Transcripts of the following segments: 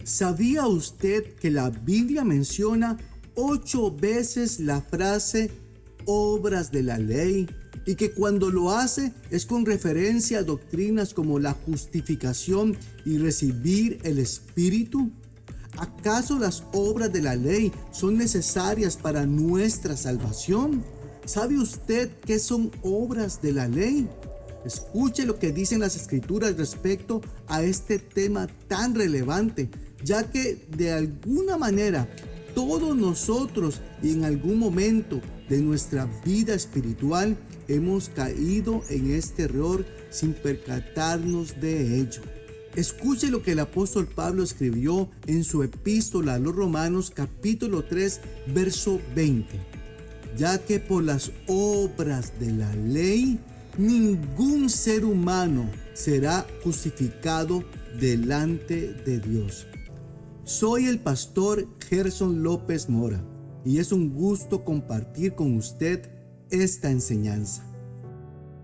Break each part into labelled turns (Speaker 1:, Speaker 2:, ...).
Speaker 1: ¿Sabía usted que la Biblia menciona 8 veces la frase obras de la ley? Y que cuando lo hace es con referencia a doctrinas como la justificación y recibir el Espíritu. ¿Acaso las obras de la ley son necesarias para nuestra salvación? ¿Sabe usted qué son obras de la ley? Escuche lo que dicen las Escrituras respecto a este tema tan relevante, ya que de alguna manera todos nosotros y en algún momento de nuestra vida espiritual hemos caído en este error sin percatarnos de ello. Escuche lo que el apóstol Pablo escribió en su epístola a los Romanos capítulo 3 verso 20. Ya que por las obras de la ley ningún ser humano será justificado delante de Dios. Soy el pastor Gerson López Mora y es un gusto compartir con usted esta enseñanza.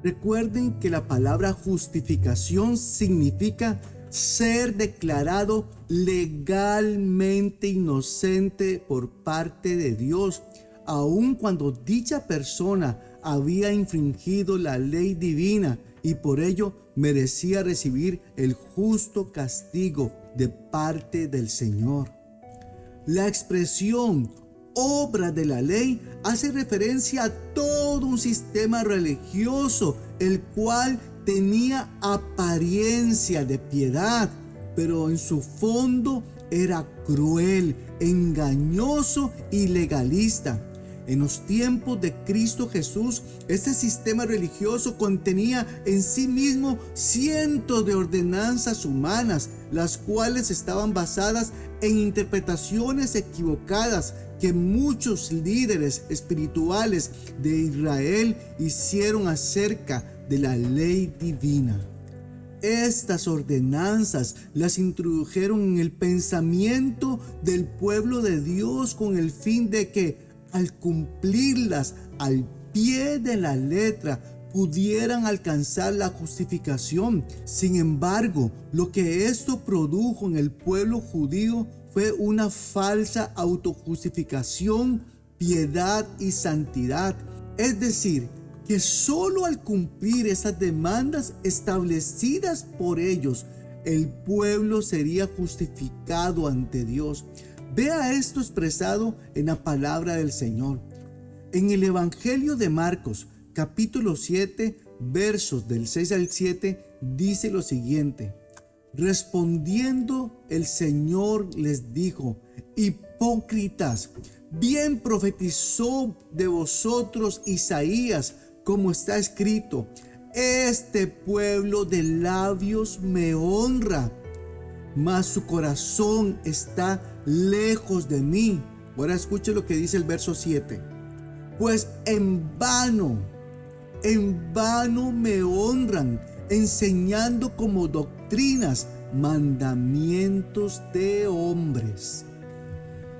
Speaker 1: Recuerden que la palabra justificación significa ser declarado legalmente inocente por parte de Dios, aun cuando dicha persona había infringido la ley divina y por ello merecía recibir el justo castigo de parte del Señor. La expresión obra de la ley hace referencia a todo un sistema religioso, el cual tenía apariencia de piedad, pero en su fondo era cruel, engañoso y legalista. En los tiempos de Cristo Jesús, este sistema religioso contenía en sí mismo cientos de ordenanzas humanas, las cuales estaban basadas en interpretaciones equivocadas que muchos líderes espirituales de Israel hicieron acerca de la ley divina. Estas ordenanzas las introdujeron en el pensamiento del pueblo de Dios con el fin de que, al cumplirlas al pie de la letra, pudieran alcanzar la justificación. Sin embargo, lo que esto produjo en el pueblo judío fue una falsa autojustificación, piedad y santidad. Es decir, que solo al cumplir esas demandas establecidas por ellos, el pueblo sería justificado ante Dios. Vea esto expresado en la palabra del Señor. En el Evangelio de Marcos, capítulo 7, versos del 6 al 7, dice lo siguiente. Respondiendo el Señor les dijo: hipócritas, bien profetizó de vosotros Isaías, como está escrito: este pueblo de labios me honra, mas su corazón está lejos de mí. Ahora escuche lo que dice el verso 7. Pues en vano me honran, enseñando como doctrinas mandamientos de hombres.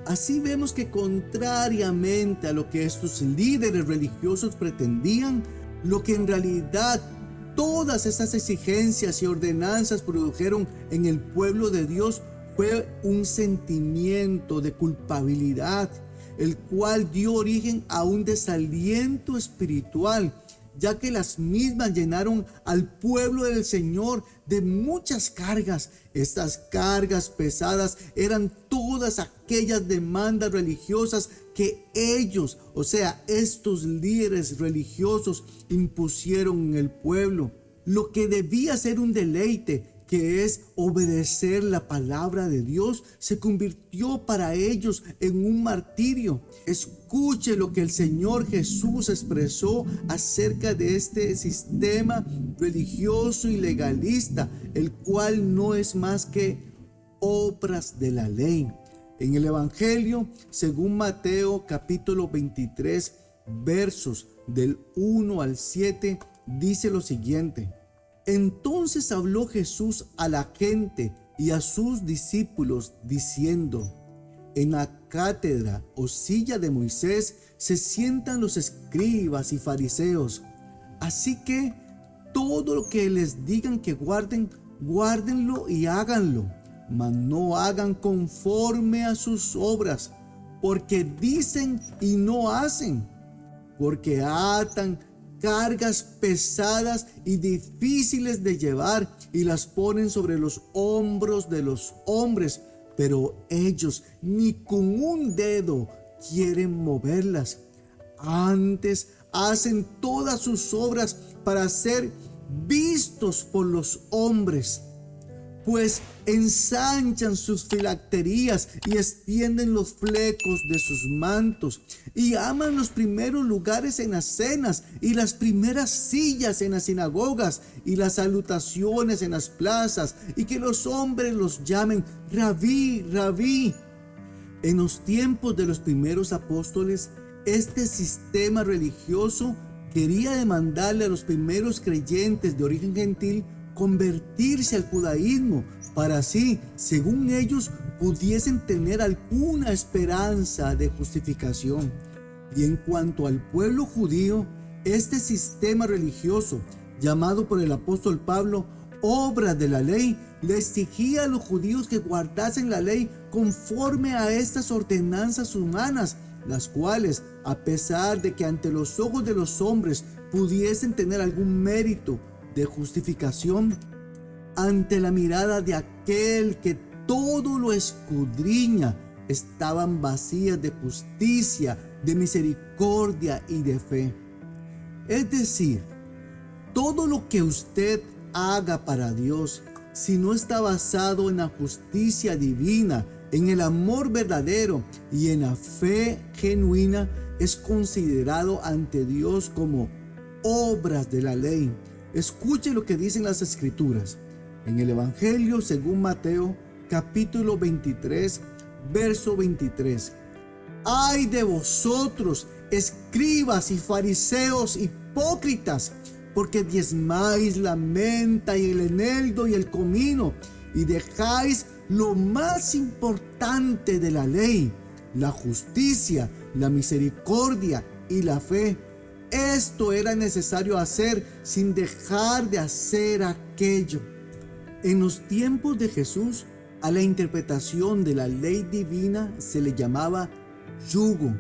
Speaker 1: Así vemos que contrariamente a lo que estos líderes religiosos pretendían, lo que en realidad todas estas exigencias y ordenanzas produjeron en el pueblo de Dios fue un sentimiento de culpabilidad, el cual dio origen a un desaliento espiritual, ya que las mismas llenaron al pueblo del Señor de muchas cargas. Estas cargas pesadas eran todas aquellas demandas religiosas que ellos, o sea, estos líderes religiosos, impusieron en el pueblo. Lo que debía ser un deleite, que es obedecer la palabra de Dios, se convirtió para ellos en un martirio. Escuche lo que el Señor Jesús expresó acerca de este sistema religioso y legalista, el cual no es más que obras de la ley. En el Evangelio, según Mateo capítulo 23, versos del 1 al 7, dice lo siguiente. Entonces habló Jesús a la gente y a sus discípulos diciendo: en la cátedra o silla de Moisés se sientan los escribas y fariseos. Así que todo lo que les digan que guarden, guárdenlo y háganlo. mas no hagan conforme a sus obras, porque dicen y no hacen, porque atan cargas pesadas y difíciles de llevar y las ponen sobre los hombros de los hombres, pero ellos ni con un dedo quieren moverlas. Antes hacen todas sus obras para ser vistos por los hombres, pues ensanchan sus filacterías y extienden los flecos de sus mantos, y aman los primeros lugares en las cenas y las primeras sillas en las sinagogas y las salutaciones en las plazas, y que los hombres los llamen Rabí, Rabí. En los tiempos de los primeros apóstoles, este sistema religioso quería demandarle a los primeros creyentes de origen gentil convertirse al judaísmo para así, según ellos, pudiesen tener alguna esperanza de justificación. Y en cuanto al pueblo judío, este sistema religioso, llamado por el apóstol Pablo obras de la ley, le exigía a los judíos que guardasen la ley conforme a estas ordenanzas humanas, las cuales, a pesar de que ante los ojos de los hombres pudiesen tener algún mérito de justificación, ante la mirada de aquel que todo lo escudriña, estaban vacías de justicia, de misericordia y de fe. Es decir, todo lo que usted haga para Dios, si no está basado en la justicia divina, en el amor verdadero y en la fe genuina, es considerado ante Dios como obras de la ley. Escuche lo que dicen las Escrituras. En el Evangelio según Mateo, capítulo 23, verso 23. ¡Ay de vosotros, escribas y fariseos hipócritas! Porque diezmáis la menta y el eneldo y el comino, y dejáis lo más importante de la ley, la justicia, la misericordia y la fe. Esto era necesario hacer sin dejar de hacer aquello. En los tiempos de Jesús, a la interpretación de la ley divina se le llamaba yugo,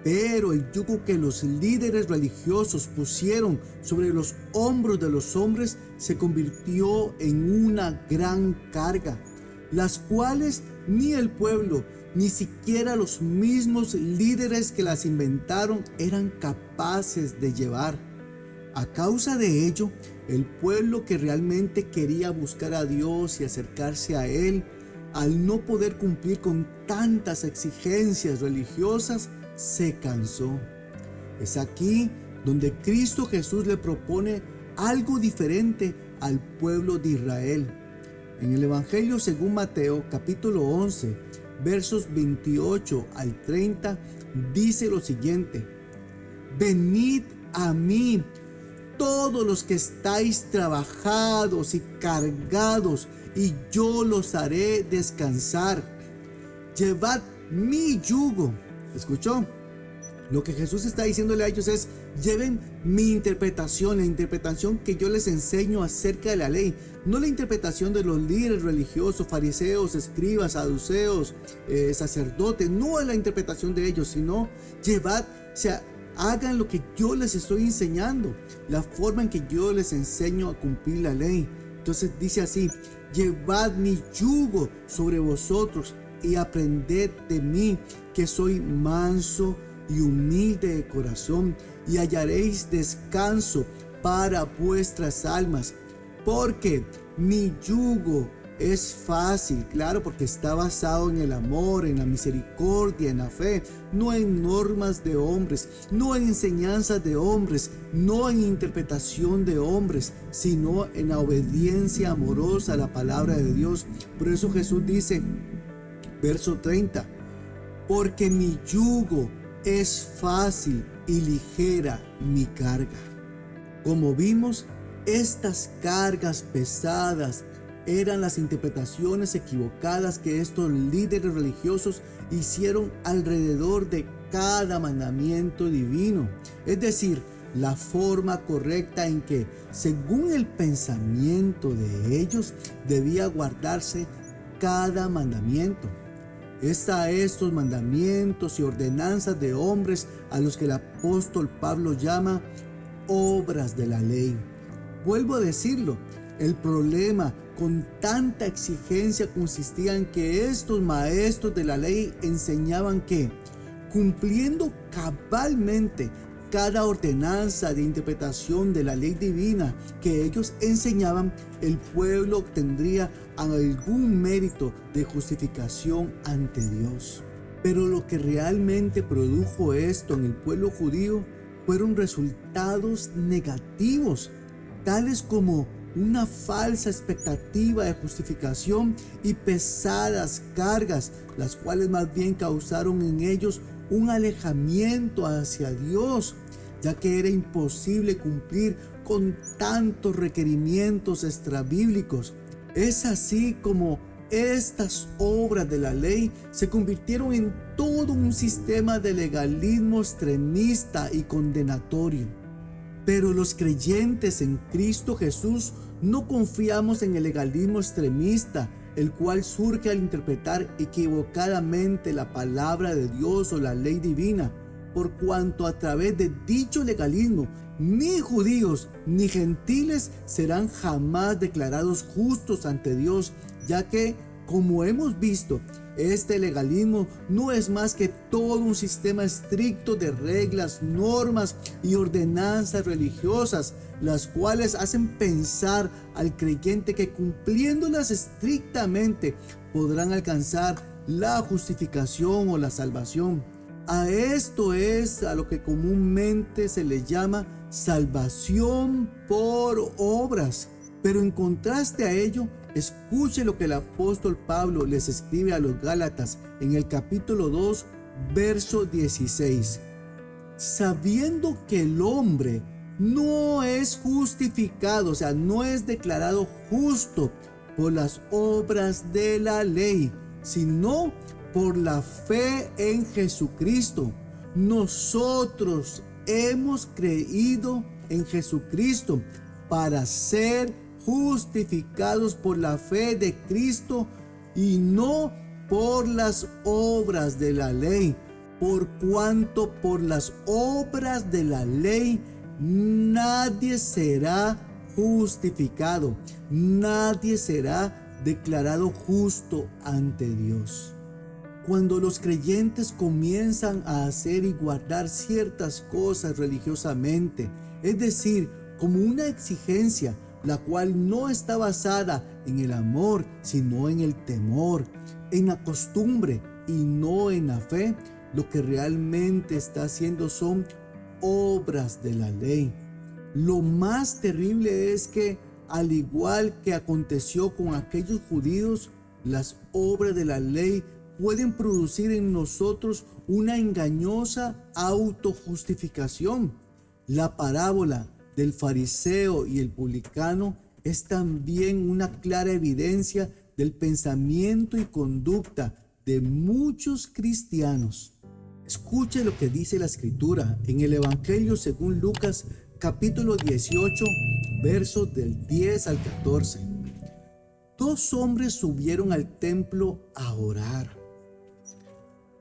Speaker 1: pero el yugo que los líderes religiosos pusieron sobre los hombros de los hombres se convirtió en una gran carga, las cuales ni el pueblo, ni siquiera los mismos líderes que las inventaron eran capaces de llevar. A causa de ello, el pueblo que realmente quería buscar a Dios y acercarse a Él, al no poder cumplir con tantas exigencias religiosas, se cansó. Es aquí donde Cristo Jesús le propone algo diferente al pueblo de Israel. En el Evangelio según Mateo, capítulo 11, versos 28 al 30, dice lo siguiente: venid a mí, todos los que estáis trabajados y cargados, y yo los haré descansar. Llevad mi yugo. ¿Escuchó? Lo que Jesús está diciéndole a ellos es: lleven mi interpretación, la interpretación que yo les enseño acerca de la ley, no la interpretación de los líderes religiosos, fariseos, escribas, saduceos, sacerdotes, no es la interpretación de ellos, sino llevad, o sea, hagan lo que yo les estoy enseñando, la forma en que yo les enseño a cumplir la ley. Entonces dice así: llevad mi yugo sobre vosotros y aprended de mí, que soy manso y humilde de corazón, y hallaréis descanso para vuestras almas, porque mi yugo es fácil, claro, porque está basado en el amor, en la misericordia, en la fe, no en normas de hombres, no en enseñanzas de hombres, no en interpretación de hombres, sino en la obediencia amorosa a la palabra de Dios. Por eso Jesús dice, verso 30, porque mi yugo es fácil y ligera mi carga. Como vimos, estas cargas pesadas eran las interpretaciones equivocadas que estos líderes religiosos hicieron alrededor de cada mandamiento divino. Es decir, la forma correcta en que, según el pensamiento de ellos, debía guardarse cada mandamiento. Es a estos mandamientos y ordenanzas de hombres a los que el apóstol Pablo llama obras de la ley. Vuelvo a decirlo, el problema con tanta exigencia consistía en que estos maestros de la ley enseñaban que, cumpliendo cabalmente cada ordenanza de interpretación de la ley divina que ellos enseñaban, el pueblo obtendría algún mérito de justificación ante Dios. Pero lo que realmente produjo esto en el pueblo judío fueron resultados negativos, tales como una falsa expectativa de justificación y pesadas cargas, las cuales más bien causaron en ellos un alejamiento hacia Dios, ya que era imposible cumplir con tantos requerimientos extrabíblicos. Es así como estas obras de la ley se convirtieron en todo un sistema de legalismo extremista y condenatorio. Pero los creyentes en Cristo Jesús no confiamos en el legalismo extremista, el cual surge al interpretar equivocadamente la palabra de Dios o la ley divina, por cuanto a través de dicho legalismo ni judíos ni gentiles serán jamás declarados justos ante Dios, ya que, como hemos visto, este legalismo no es más que todo un sistema estricto de reglas, normas y ordenanzas religiosas, las cuales hacen pensar al creyente que cumpliéndolas estrictamente podrán alcanzar la justificación o la salvación. A esto es a lo que comúnmente se le llama salvación por obras. Pero en contraste a ello, escuche lo que el apóstol Pablo les escribe a los Gálatas en el capítulo 2, verso 16. Sabiendo que el hombre no es justificado, o sea, no es declarado justo por las obras de la ley, sino por la fe en Jesucristo. Nosotros hemos creído en Jesucristo para ser justificados por la fe de Cristo y no por las obras de la ley, por cuanto por las obras de la ley nadie será justificado, nadie será declarado justo ante Dios. Cuando los creyentes comienzan a hacer y guardar ciertas cosas religiosamente, es decir, como una exigencia, la cual no está basada en el amor, sino en el temor, en la costumbre y no en la fe, lo que realmente está haciendo son obras de la ley. Lo más terrible es que, al igual que aconteció con aquellos judíos, las obras de la ley pueden producir en nosotros una engañosa autojustificación. La parábola del fariseo y el publicano es también una clara evidencia del pensamiento y conducta de muchos cristianos. Escuche lo que dice la Escritura en el Evangelio según Lucas, capítulo 18, versos del 10 al 14. Dos hombres subieron al templo a orar.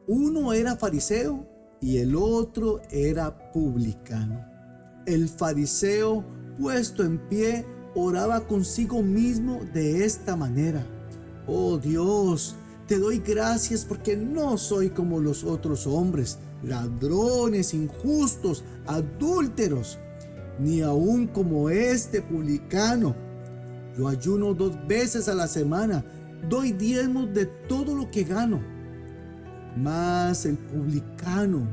Speaker 1: Uno era fariseo y el otro era publicano. El fariseo, puesto en pie, oraba consigo mismo de esta manera: Oh Dios, te doy gracias porque no soy como los otros hombres, ladrones, injustos, adúlteros, ni aún como este publicano. Yo ayuno 2 veces a la semana, doy diezmos de todo lo que gano. Mas el publicano,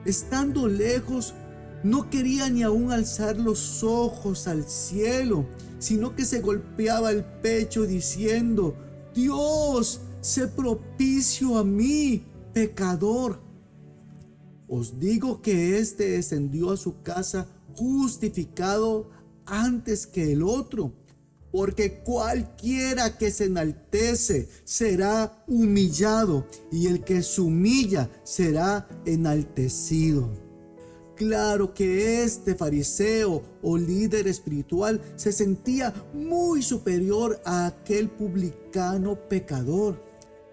Speaker 1: estando lejos, no quería ni aún alzar los ojos al cielo, sino que se golpeaba el pecho diciendo: Dios, sé propicio a mí, pecador. Os digo que éste descendió a su casa justificado antes que el otro, porque cualquiera que se enaltece será humillado, y el que se humilla será enaltecido. Claro que este fariseo o líder espiritual se sentía muy superior a aquel publicano pecador.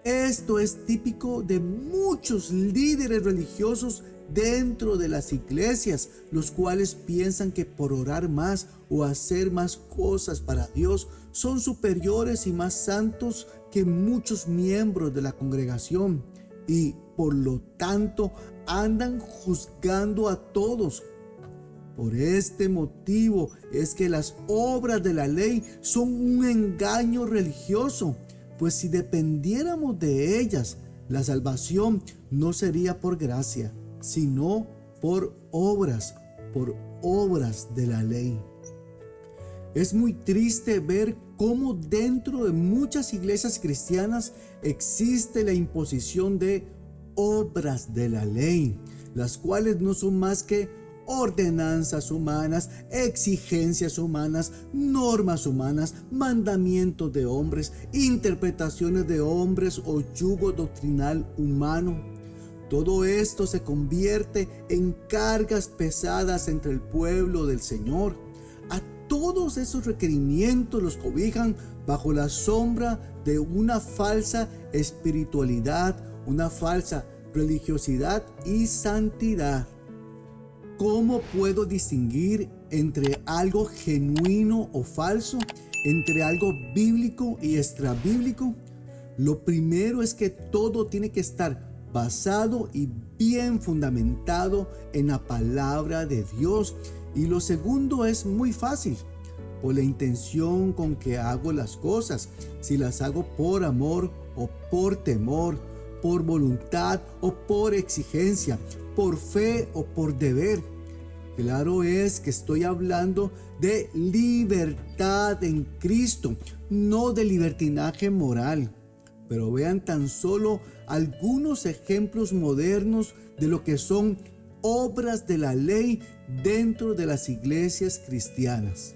Speaker 1: Esto es típico de muchos líderes religiosos dentro de las iglesias, los cuales piensan que por orar más o hacer más cosas para Dios son superiores y más santos que muchos miembros de la congregación y por lo tanto andan juzgando a todos. Por este motivo es que las obras de la ley son un engaño religioso, pues si dependiéramos de ellas, la salvación no sería por gracia, sino por obras de la ley. Es muy triste ver cómo dentro de muchas iglesias cristianas existe la imposición de obras de la ley, las cuales no son más que ordenanzas humanas, exigencias humanas, normas humanas, mandamientos de hombres, interpretaciones de hombres o yugo doctrinal humano. Todo esto se convierte en cargas pesadas entre el pueblo del Señor. A todos esos requerimientos los cobijan bajo la sombra de una falsa espiritualidad, una falsa religiosidad y santidad. ¿Cómo puedo distinguir entre algo genuino o falso, entre algo bíblico y extrabíblico? Lo primero es que todo tiene que estar basado y bien fundamentado en la palabra de Dios. Y lo segundo es muy fácil, por la intención con que hago las cosas, si las hago por amor o por temor, por voluntad o por exigencia, por fe o por deber. Claro es que estoy hablando de libertad en Cristo, no de libertinaje moral. Pero vean tan solo algunos ejemplos modernos de lo que son obras de la ley dentro de las iglesias cristianas.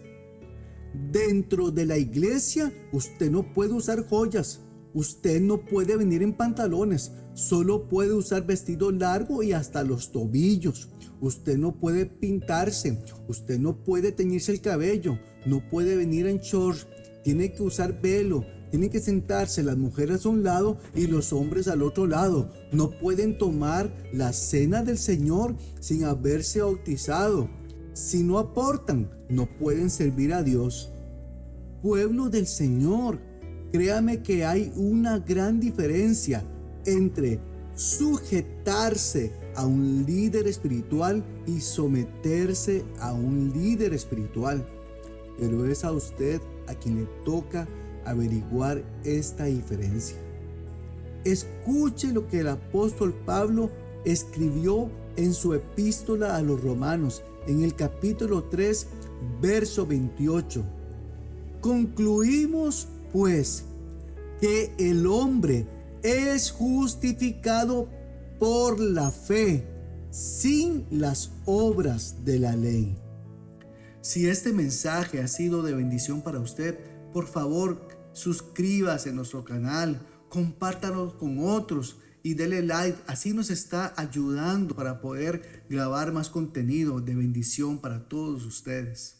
Speaker 1: Dentro de la iglesia usted no puede usar joyas, usted no puede venir en pantalones, solo puede usar vestido largo y hasta los tobillos. Usted no puede pintarse, usted no puede teñirse el cabello, no puede venir en shorts, tiene que usar velo. Tienen que sentarse las mujeres a un lado y los hombres al otro lado. No pueden tomar la cena del Señor sin haberse bautizado. Si no aportan, no pueden servir a Dios. Pueblo del Señor, créame que hay una gran diferencia entre sujetarse a un líder espiritual y someterse a un líder espiritual. Pero es a usted a quien le toca averiguar esta diferencia. Escuche lo que el apóstol Pablo escribió en su epístola a los Romanos, en el capítulo 3, verso 28. Concluimos, pues, que el hombre es justificado por la fe, sin las obras de la ley. Si este mensaje ha sido de bendición para usted, por favor, suscríbase a nuestro canal, compártalo con otros y dele like. Así nos está ayudando para poder grabar más contenido de bendición para todos ustedes.